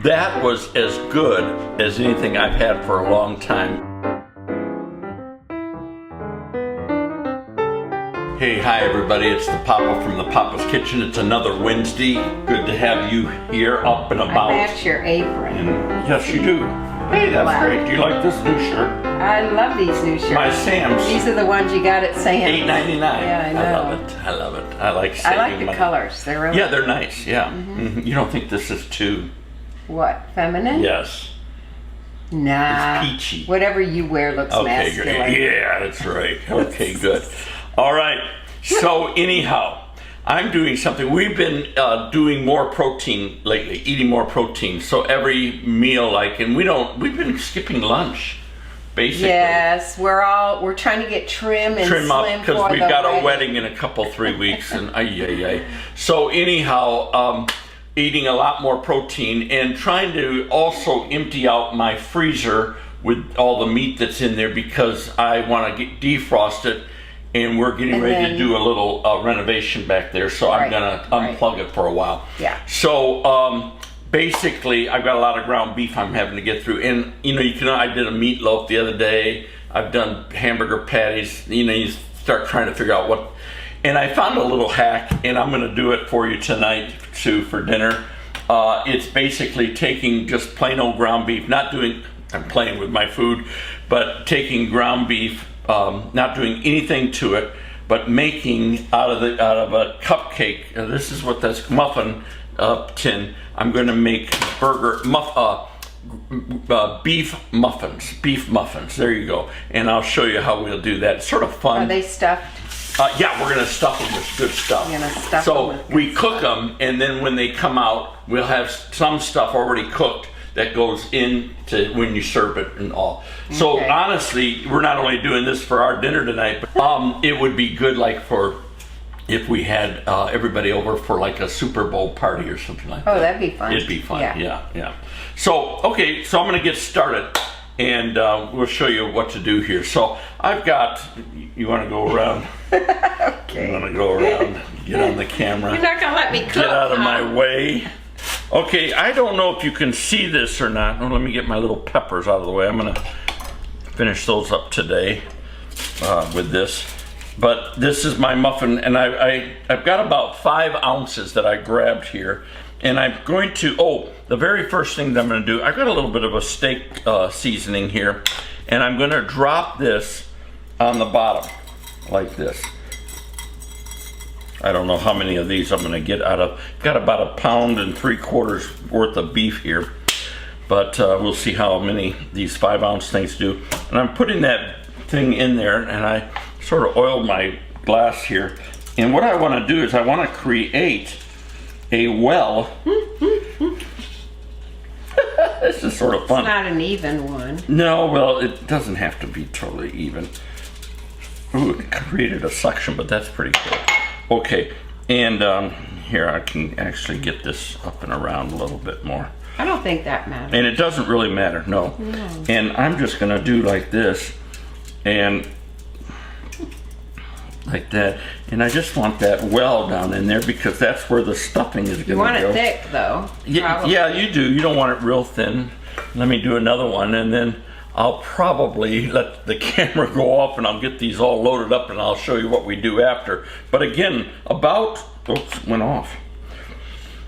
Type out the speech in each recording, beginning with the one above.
That was as good as anything I've had for a long time. Hey, hi everybody, it's the Papa from the Papa's Kitchen. It's another Wednesday. Good to have you here, up and about. I match your apron. And yes, you do. Hey, that's great. Do you like this new shirt? I love these new shirts. My Sam's. These are the ones you got at Sam's. $8.99. Yeah, I know. I love it. I love it. I like saving I like the money. colors. They're really Yeah, they're nice. Yeah. You don't think this is too? What, feminine? Yes. Nah. It's peachy. Whatever you wear looks masculine. Great. Yeah, that's right. Okay, good. All right. So anyhow, I'm doing something. We've been doing more protein lately, eating more protein. So every meal, we've been skipping lunch, basically. Yes, we're trying to get trim and Trim up slim because for we've the got wedding. a wedding in a couple, 3 weeks, and ay. So anyhow, eating a lot more protein and trying to also empty out my freezer with all the meat that's in there because I want to defrost it. And we're getting ready to do a little renovation back there, so I'm going to unplug it for a while. Yeah. So basically, I've got a lot of ground beef I'm having to get through. And, I did a meatloaf the other day. I've done hamburger patties. You start trying to figure out what. And I found a little hack, and I'm going to do it for you tonight, too, for dinner. It's basically taking just plain old ground beef, I'm playing with my food, but taking ground beef, not doing anything to it, but making out of a cupcake. This is what this muffin tin. I'm going to make beef muffins. There you go. And I'll show you how we'll do that. It's sort of fun. Are they stuffed? Yeah, we're going to stuff them with good stuff. You're gonna stuff so them with good we cook them, and then when they come out, we'll have some stuff already cooked that goes into when you serve it and all. So honestly, we're not only doing this for our dinner tonight, but it would be good if we had everybody over for like a Super Bowl party or something like that. Oh, that'd be fun. It'd be fun, yeah. So, okay, so I'm gonna get started and we'll show you what to do here. So I've got, you wanna go around? Okay. You wanna go around, get on the camera. You're not gonna let me cook, Get out of my way. Okay, I don't know if you can see this or not. Oh, let me get my little peppers out of the way. I'm gonna finish those up today with this. But this is my muffin, and I've got about 5 ounces that I grabbed here. And I'm going to, the very first thing that I'm gonna do, I've got a little bit of a steak seasoning here, and I'm gonna drop this on the bottom, like this. I don't know how many of these I'm going to get out of. Got about 1 3/4 pounds worth of beef here, but we'll see how many these 5-ounce things do. And I'm putting that thing in there, and I sort of oiled my glass here. And what I want to do is I want to create a well. This is sort of fun. It's not an even one. No, well, it doesn't have to be totally even. Ooh, it created a suction, but that's pretty cool. Okay, and here I can actually get this up and around a little bit more. I don't think that matters. And it doesn't really matter, no. And I'm just gonna do like this, and like that. And I just want that well down in there because that's where the stuffing is gonna go. You want it thick though. Yeah, you do. You don't want it real thin. Let me do another one, and then I'll probably let the camera go off and I'll get these all loaded up and I'll show you what we do after. But again, went off.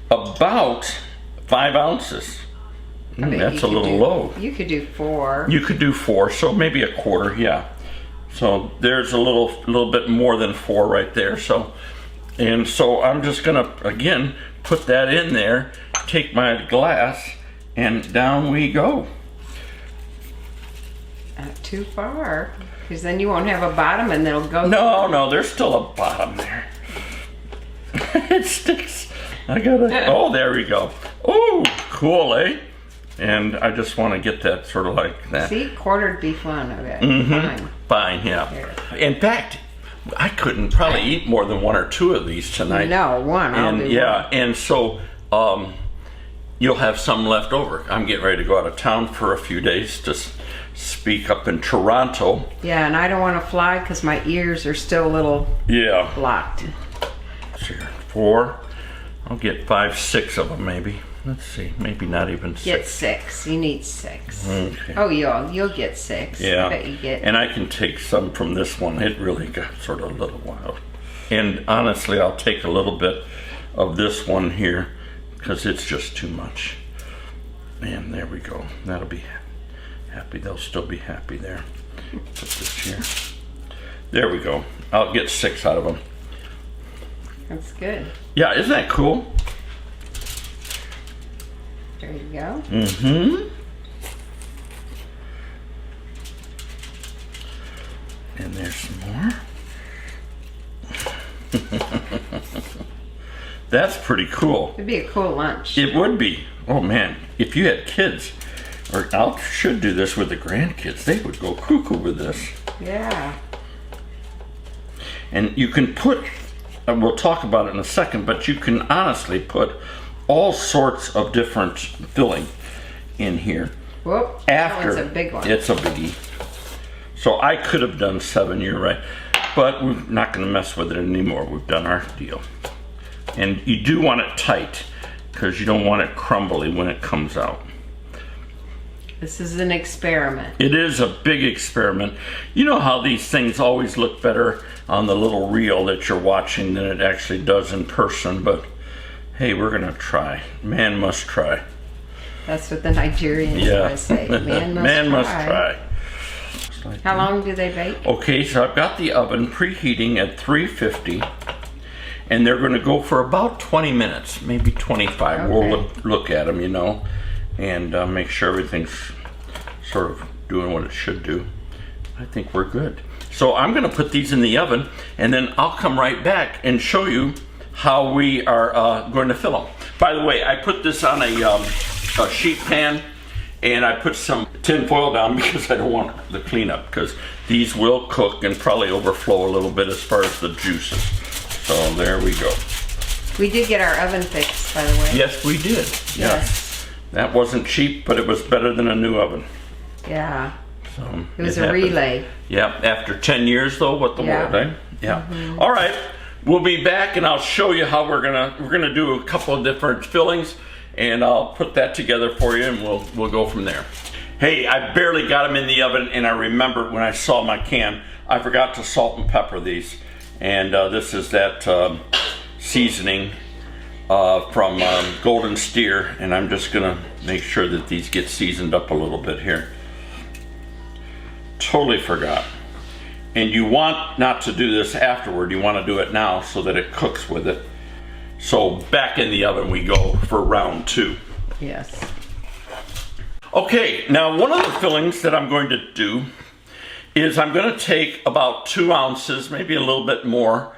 About 5 ounces. That's a little low. You could do 4. You could do 4, so maybe 1/4, yeah. So there's a little bit more than 4 right there. So I'm just gonna, again, put that in there, take my glass, and down we go. Not too far, because then you won't have a bottom and it'll go. No, there's still a bottom there. It sticks. There we go. Oh, cool, eh? And I just want to get that sort of like that. See, quartered beef one of it. Fine, yeah. Here. In fact, I couldn't probably eat more than 1 or 2 of these tonight. No, one. I'll do one. And so you'll have some left over. I'm getting ready to go out of town for a few days to speak up in Toronto. Yeah, and I don't want to fly because my ears are still a little blocked. Sure. 4. I'll get 5, 6 of them maybe. let's see, maybe not even 6. Get 6. You need 6. Okay. Oh, you'll get 6. Yeah. I bet you get. And I can take some from this one. It really got sort of a little wild. And honestly, I'll take a little bit of this one here because it's just too much. And there we go. That'll be happy. They'll still be happy there. Put this here. There we go. I'll get 6 out of them. That's good. Yeah, isn't that cool? There you go. Mm-hmm. And there's some more. That's pretty cool. It'd be a cool lunch. It would be. Oh man, if you had kids, or I should do this with the grandkids, they would go cuckoo with this. Yeah. And you can put, we'll talk about it in a second, but you can honestly put all sorts of different filling in here. Whoop. After, that one's a big one. It's a biggie. So I could have done 7, you're right. But we're not going to mess with it anymore. We've done our deal. And you do want it tight because you don't want it crumbly when it comes out. This is an experiment. It is a big experiment. You know how these things always look better on the little reel that you're watching than it actually does in person, but hey, we're gonna try. Man must try. That's what the Nigerians always say. Man must try. Like How long do they bake? Okay, so I've got the oven preheating at 350, and they're gonna go for about 20 minutes, maybe 25. Okay. We'll look at them, you know, and make sure everything's sort of doing what it should do. I think we're good. So I'm gonna put these in the oven, and then I'll come right back and show you how we are going to fill them. By the way, I put this on a sheet pan, and I put some tin foil down because I don't want the cleanup, because these will cook and probably overflow a little bit as far as the juices. So there we go. We did get our oven fixed, by the way. Yes, we did. Yes. That wasn't cheap, but it was better than a new oven. Yeah. So it was a relay. Yeah, after 10 years though, what the world, eh? Yeah. Mm-hmm. All right, we'll be back and I'll show you how we're gonna do a couple of different fillings, and I'll put that together for you, and we'll go from there. Hey, I barely got them in the oven, and I remembered when I saw my can, I forgot to salt and pepper these, and this is that seasoning from Golden Steer, and I'm just gonna make sure that these get seasoned up a little bit here. Totally forgot. And you want not to do this afterward, you want to do it now so that it cooks with it. So back in the oven we go for round 2. Yes. Okay, now one of the fillings that I'm going to do is I'm going to take about 2 ounces, maybe a little bit more,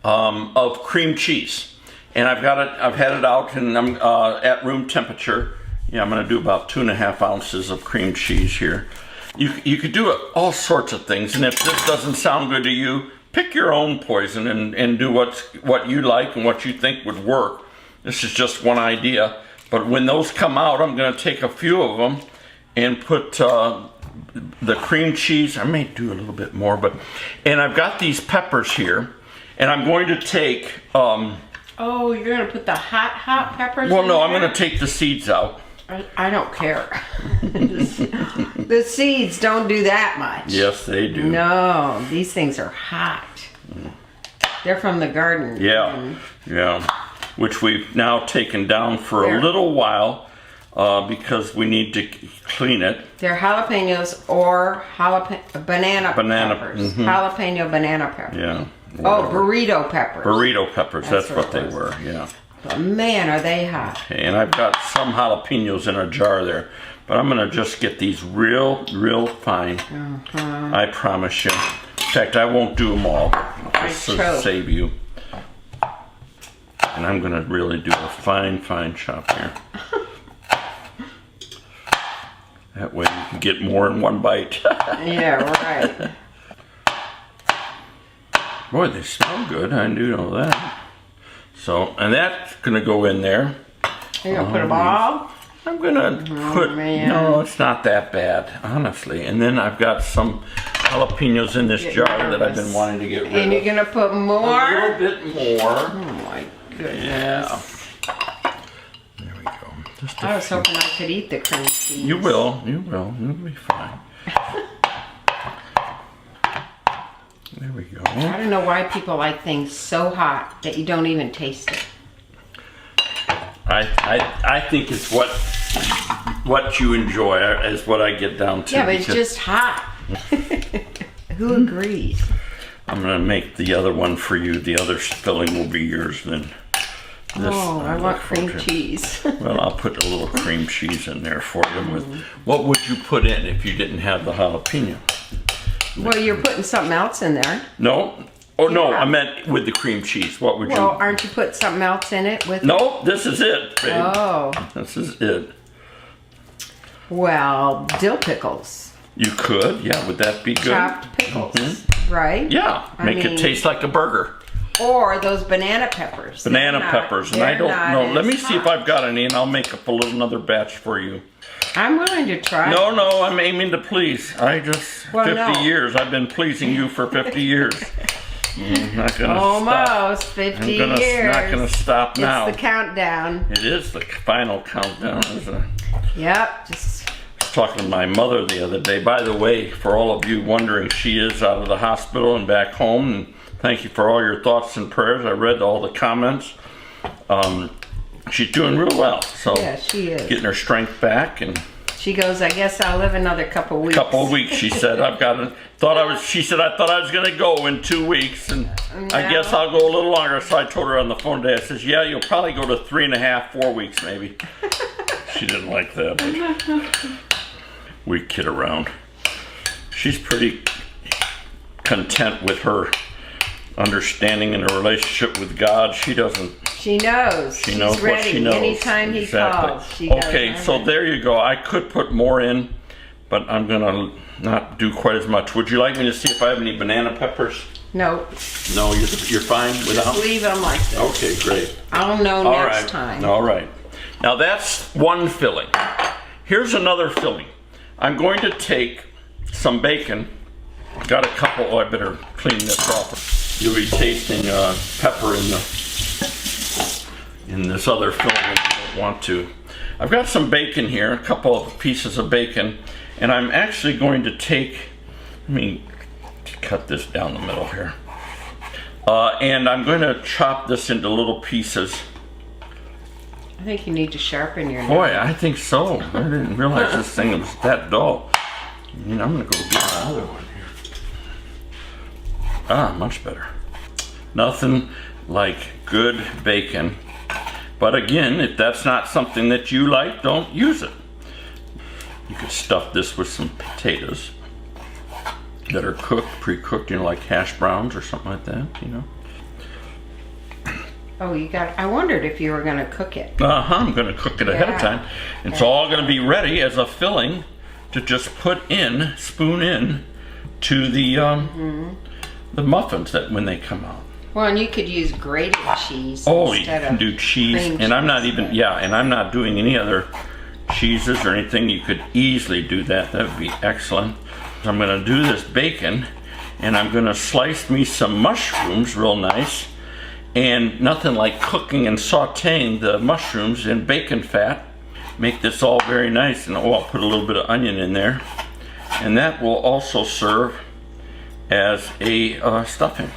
of cream cheese. And I've had it out, and I'm at room temperature. Yeah, I'm going to do about 2.5 ounces of cream cheese here. You could do all sorts of things, and if this doesn't sound good to you, pick your own poison and do what you like and what you think would work. This is just one idea, but when those come out, I'm going to take a few of them and put the cream cheese. I may do a little bit more, and I've got these peppers here, and I'm going to take. Oh, you're going to put the hot peppers? Well, no, I'm going to take the seeds out. I don't care. The seeds don't do that much. Yes, they do. No, these things are hot. They're from the garden. Yeah, yeah. Which we've now taken down for a little while because we need to clean it. They're jalapenos or banana peppers. Mm-hmm. Jalapeno banana peppers. Yeah. Whatever. Oh, burrito peppers. Burrito peppers, that's what they were, yeah. But man, are they hot. Okay, and I've got some jalapenos in a jar there, but I'm gonna just get these real fine. I promise you. In fact, I won't do them all, just to save you. And I'm gonna really do a fine chop here. That way you can get more in one bite. Yeah, right. Boy, they smell good, I do know that. So, and that's gonna go in there. You're gonna put them all? I'm gonna no, it's not that bad, honestly. And then I've got some jalapenos in this jar that I've been wanting to get rid of. And you're gonna put more? A little bit more. Oh my goodness. Yeah. There we go. I was hoping I could eat the cream cheese. You will. You'll be fine. There we go. I don't know why people like things so hot that you don't even taste it. I think it's what you enjoy is what I get down to. Yeah, but it's just hot. Who agrees? I'm going to make the other one for you. The other filling will be yours then. Oh, I want cream cheese. Well, I'll put a little cream cheese in there for you. What would you put in if you didn't have the jalapeno? Well, you're putting something else in there. No. Oh, no, I meant with the cream cheese. What would you... Well, aren't you putting something else in it with... No, this is it, babe. Oh. This is it. Well, dill pickles. You could, yeah. Would that be good? Chopped pickles, right? Yeah, make it taste like a burger. Or those banana peppers. Banana peppers, and I don't know. Let me see if I've got any, and I'll make up another batch for you. I'm willing to try. No, I'm aiming to please. 50 years. I've been pleasing you for 50 years. I'm not gonna Almost stop. 50 years. I'm not gonna stop now. It's the countdown. It is the final countdown, isn't it? Yep. I was talking to my mother the other day. By the way, for all of you wondering, she is out of the hospital and back home. And thank you for all your thoughts and prayers. I read all the comments. She's doing real well. So yeah, she is. Getting her strength back, and she goes, I guess I'll live another couple weeks. She said, she said, I thought I was going to go in 2 weeks, and no. I guess I'll go a little longer. So I told her on the phone today, I says, yeah, you'll probably go to 3.5, 4 weeks maybe. She didn't like that, but we kid around. She's pretty content with her understanding in her relationship with God. She knows. She knows ready what she knows. Anytime he calls. Okay, so there you go. I could put more in, but I'm gonna not do quite as much. Would you like me to see if I have any banana peppers? No. No, you're fine without? Just leave them like this. Okay, great. I'll know next time. All right. Now that's one filling. Here's another filling. I'm going to take some bacon. Got a couple. Oh, I better clean this off. You'll be tasting pepper in this other filling if you don't want to. I've got some bacon here, a couple of pieces of bacon, and I'm actually going to take, let me cut this down the middle here. And I'm going to chop this into little pieces. I think you need to sharpen your knife. Boy, I think so. I didn't realize this thing was that dull. I'm going to go get my other one here. Ah, much better. Nothing like good bacon. But again, if that's not something that you like, don't use it. You could stuff this with some potatoes that are cooked, pre-cooked, like hash browns or something like that, Oh, I wondered if you were going to cook it. I'm going to cook it ahead of time. It's all going to be ready as a filling to just spoon in to the muffins that when they come out. Well, and you could use grated cheese. Oh, you can do cheese, and I'm not even, and I'm not doing any other cheeses or anything. You could easily do that. That would be excellent. So I'm going to do this bacon, and I'm going to slice me some mushrooms real nice, and nothing like cooking and sauteing the mushrooms in bacon fat. Make this all very nice, and I'll put a little bit of onion in there, and that will also serve as a stuffing.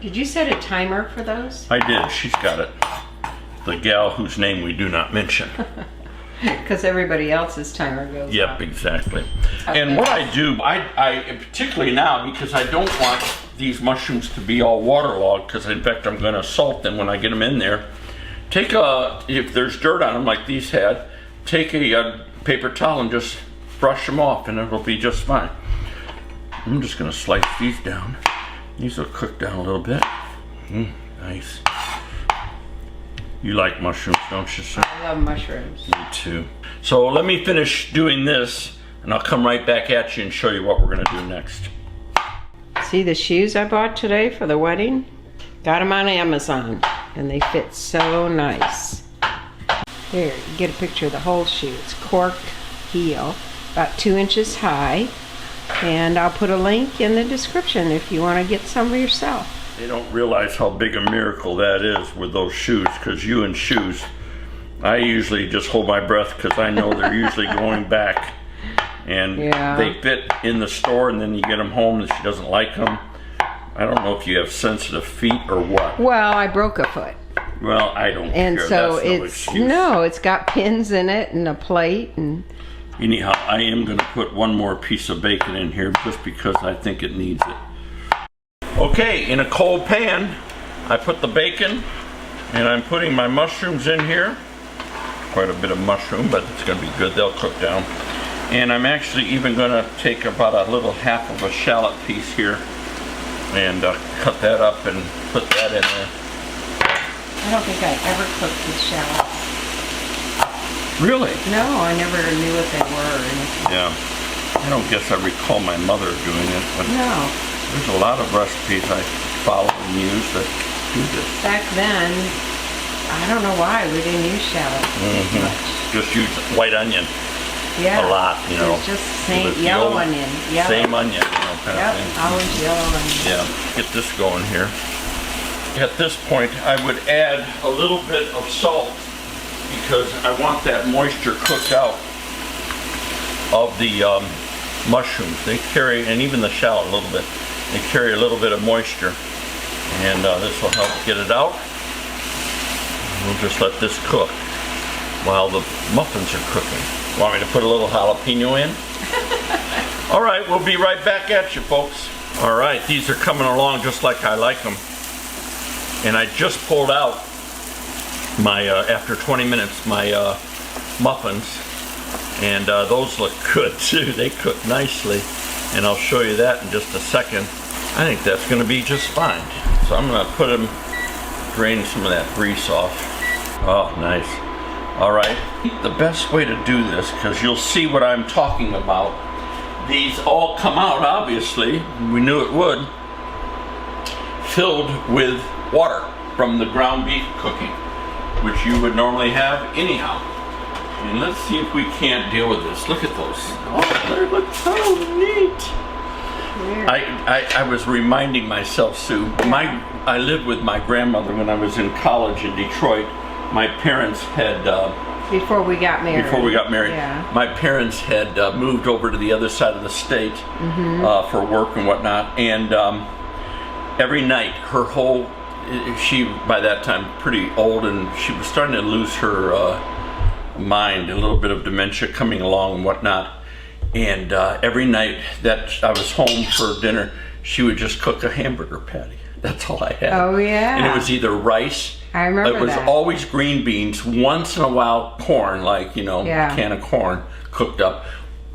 Did you set a timer for those? I did. She's got it. The gal whose name we do not mention. Because everybody else's timer goes off. Exactly. Okay. And what I do, I particularly now, because I don't want these mushrooms to be all waterlogged, because in fact I'm going to salt them when I get them in there. If there's dirt on them like these had, take a paper towel and just brush them off, and it'll be just fine. I'm just going to slice these down. These will cook down a little bit. Nice. You like mushrooms, don't you, sir? I love mushrooms. Me too. So let me finish doing this, and I'll come right back at you and show you what we're going to do next. See the shoes I bought today for the wedding? Got them on Amazon, and they fit so nice. Here, you get a picture of the whole shoe. It's cork heel, about 2 inches high. And I'll put a link in the description if you want to get some for yourself. They don't realize how big a miracle that is with those shoes, because you and shoes, I usually just hold my breath because I know they're usually going back. And they fit in the store, and then you get them home and she doesn't like them. I don't know if you have sensitive feet or what. Well, I broke a foot. Well, I don't and care. So That's it's got pins in it and a plate. And anyhow, I am going to put one more piece of bacon in here just because I think it needs it. Okay, in a cold pan, I put the bacon, and I'm putting my mushrooms in here. Quite a bit of mushroom, but it's going to be good. They'll cook down. And I'm actually even going to take about a little half of a shallot piece here and cut that up and put that in there. I don't think I ever cooked with shallots. Really? No, I never knew what they were or anything. Yeah. I don't guess I recall my mother doing it, but no. There's a lot of recipes I follow and use that do this. Back then, I don't know why we didn't use shallots much. Just use white onion. Yeah. A lot, you know. It's just same yellow onion. Yellow. Same onion, you know, kind of thing. Always yellow onion. Yeah. Get this going here. At this point, I would add a little bit of salt because I want that moisture cooked out of the mushrooms. They carry, and even the shallot a little bit, they carry a little bit of moisture. And this will help get it out. We'll just let this cook while the muffins are cooking. Want me to put a little jalapeno in? All right, we'll be right back at you, folks. All right, these are coming along just like I like them. And I just pulled out my, after 20 minutes, my muffins. And those look good too. They cook nicely. And I'll show you that in just a second. I think that's gonna be just fine. So I'm gonna put them, drain some of that grease off. Oh, nice. All right, the best way to do this, because you'll see what I'm talking about. These all come out, obviously, we knew it would, filled with water from the ground beef cooking, which you would normally have anyhow. And let's see if we can't deal with this. Look at those. Oh, they look so neat. I was reminding myself, Sue, I lived with my grandmother when I was in college in Detroit. My parents had... Before we got married. Yeah. My parents had moved over to the other side of the state for work and whatnot. And every night, her whole... She, by that time, pretty old, and she was starting to lose her mind, a little bit of dementia coming along and whatnot. And every night that I was home for dinner, she would just cook a hamburger patty. That's all I had. Oh, yeah. And it was either rice. I remember it was that. always green beans, once in a while corn, like, you know, a can of corn cooked up.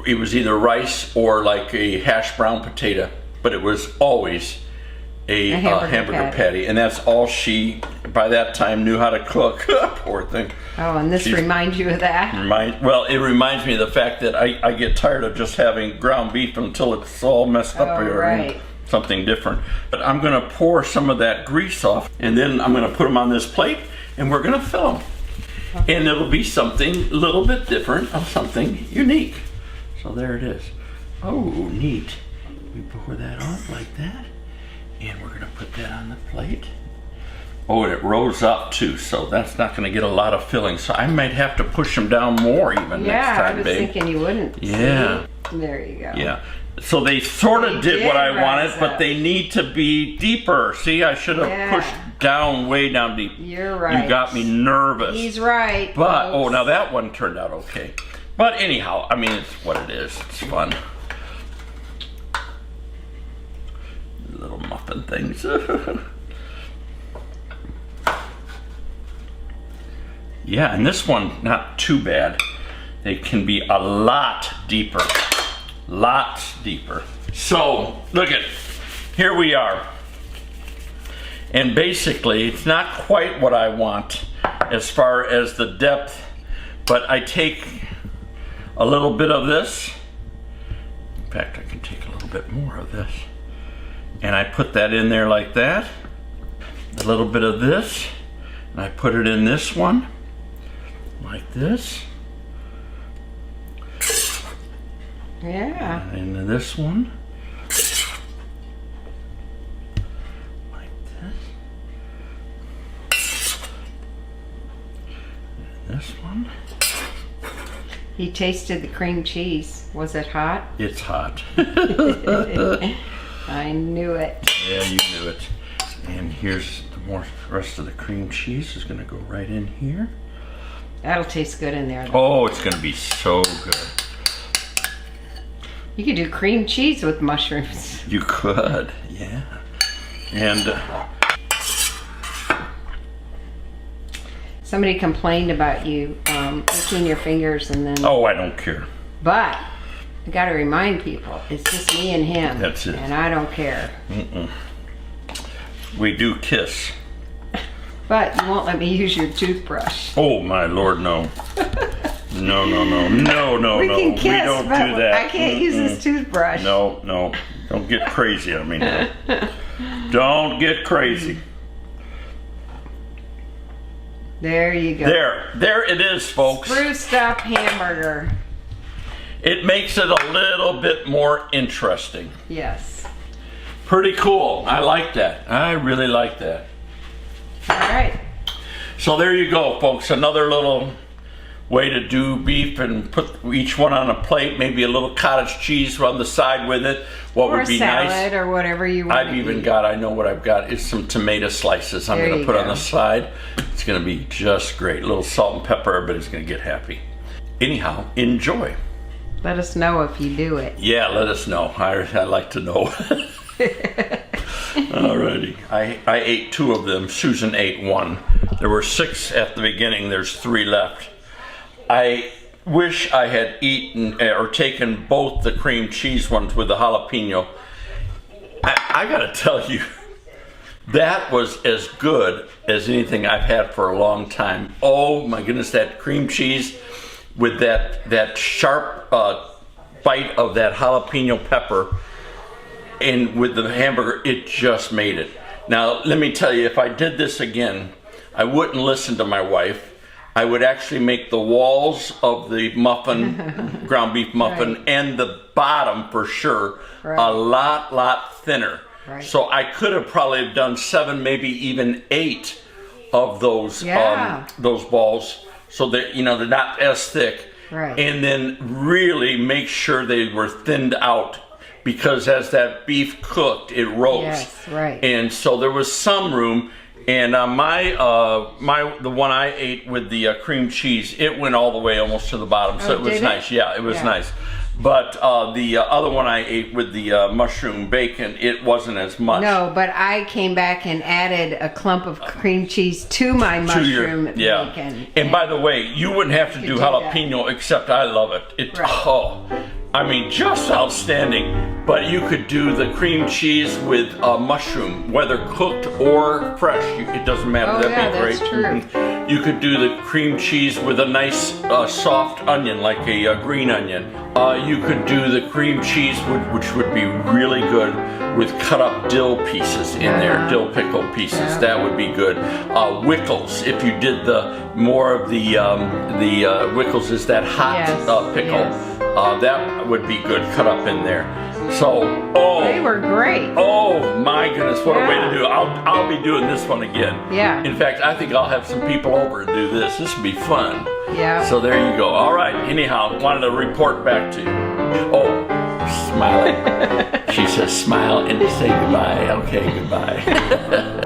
It was either rice or like a hash brown potato, but it was always a hamburger patty. And that's all she, by that time, knew how to cook. Poor thing. Oh, and this reminds you of that? Well, it reminds me of the fact that I get tired of just having ground beef until it's all messed up here. Right. Something different. But I'm going to pour some of that grease off, and then I'm going to put them on this plate, and we're going to fill them. Okay. And it'll be something a little bit different, of something unique. So there it is. Oh, neat. We pour that on like that, and we're going to put that on the plate. Oh, and it rose up too, so that's not going to get a lot of filling. So I might have to push them down more even next time, babe. Yeah, I was thinking you wouldn't. Yeah. See? There you go. Yeah. So they sort of did what I wanted, but they need to be deeper. See, I should have pushed down, way down deep. You're right. You got me nervous. He's right. But, oh, now that one turned out okay. But anyhow, I mean, it's what it is. It's fun. Little muffin things. Yeah, and this one, not too bad. They can be a lot deeper. Lots deeper. So, look at, here we are. And basically, it's not quite what I want as far as the depth, but I take a little bit of this. In fact, I can take a little bit more of this. And I put that in there like that. A little bit of this. And I put it in this one, like this. Yeah. And into this one. Like this. And this He tasted the cream cheese. Was it hot? It's hot. I knew it. Yeah, you knew it. And here's the rest of the cream cheese is gonna go right in here. That'll taste good in there, though. Oh, it's gonna be so good. You could do cream cheese with mushrooms. You could, yeah. And somebody complained about you licking your fingers and then... oh, I don't care. But I gotta remind people, it's just me and him. That's it. And I don't care. We do kiss. But you won't let me use your toothbrush. Oh my Lord, no. No, no, no, no, no, We no. can kiss, we don't but do that. I can't use this toothbrush. No, no. Don't get crazy on me now. Don't get crazy. There you go. There it is, folks. Spruced up hamburger. It makes it a little bit more interesting. Yes. Pretty cool. I like that. I really like that. All right. So there you go, folks. Another little way to do beef and put each one on a plate. Maybe a little cottage cheese on the side with it. What Or would be a salad nice? or whatever you want. I've even got, I know what I've got, is some tomato slices I'm There going to you put on go. the side. It's going to be just great. A little salt and pepper, everybody's going to get happy. Anyhow, enjoy. Let us know if you do it. Yeah, let us know. I like to know. Alrighty. I ate 2 of them. Susan ate 1. There were 6 at the beginning. There's 3 left. I wish I had eaten or taken both the cream cheese ones with the jalapeno. I gotta tell you, that was as good as anything I've had for a long time. Oh my goodness, that cream cheese with that sharp bite of that jalapeno pepper and with the hamburger, it just made it. Now, let me tell you, if I did this again, I wouldn't listen to my wife. I would actually make the walls of the muffin, ground beef muffin, Right. and the bottom for sure, Right. a lot thinner. Right. So I could have probably done 7, maybe even 8 of those Yeah. those balls, so that they're not as thick. Right. And then really make sure they were thinned out, because as that beef cooked, it rose. Yes, right. And so there was some room. And the one I ate with the cream cheese, it went all the way almost to the bottom, so Oh, it was did it? nice. Yeah, it was Yeah. nice. But the other one I ate with the mushroom bacon, it wasn't as much. No, but I came back and added a clump of cream cheese to my To your- mushroom yeah. bacon. And by the way, you wouldn't have to do do jalapeno, except I love it. Right. Just outstanding. But you could do the cream cheese with mushroom, whether cooked or fresh. It doesn't matter. Oh, That'd yeah, be great. that's true. Mhm. You could do the cream cheese with a nice soft onion, like a green onion. You could do the cream cheese, which would be really good, with cut up dill pieces in there, dill pickle pieces. Yeah. That would be good. Wickles, if you did the more of the Wickles is that hot Yes, pickle. yes. That would be good, cut up in there. So, They were great. oh my goodness, what a way Yeah. to do it. I'll be doing this one again. Yeah. In fact, I think I'll have some people over to do this. This would be fun. Yeah. So there you go. All right. Anyhow, wanted to report back to you. Oh, smiling. She says smile and say goodbye. Okay, goodbye.